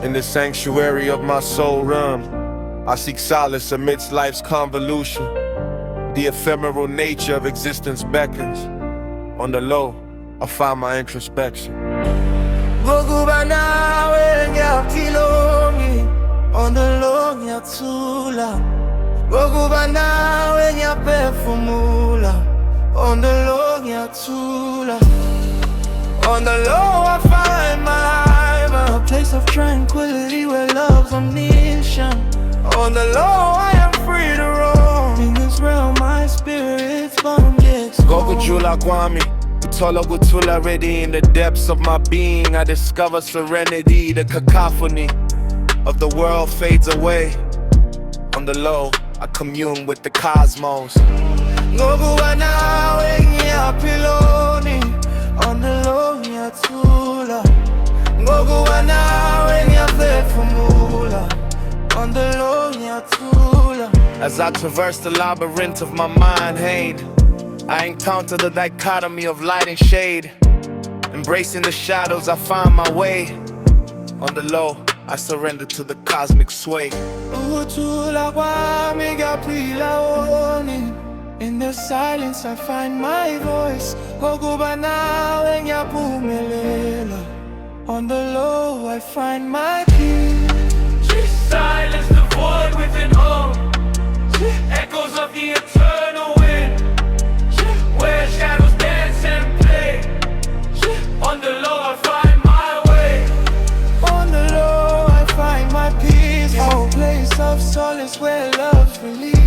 In the sanctuary of my soul realm, I seek solace amidst life's convolution. The ephemeral nature of existence beckons. On the low, I find my introspection. Ngokuba nawe ngiyaphilongi, on the low ngiyathula. Ngokuba nawe ngiyaphefumula, on the low ngiyathula. On the low I find my a place of tranquility where love's omniscient. On the low I am free to roam. In this realm my spirit's gonna get Gokujula kwami, Utolo gutula already. In the depths of my being I discover serenity. The cacophony of the world fades away. On the low I commune with the cosmos. Ngokuba nawe ngiyaphiloni, on the low ngiyathula. Ngokuba nawe ngiyaphefumula, on the low ngiyathula. As I traverse the labyrinth of my mind, I encounter the dichotomy of light and shade. Embracing the shadows, I find my way. On the low, I surrender to the cosmic sway. Ukuthula kwami ngiyaphila woni. In the silence I find my voice. Ngokuba nawe ngiyaphumelela, on the low I find my peace. Silence the void within all. Echoes of the eternal wind, where shadows dance and play. On the low I find my way. On the low I find my peace. A place of solace where love's released.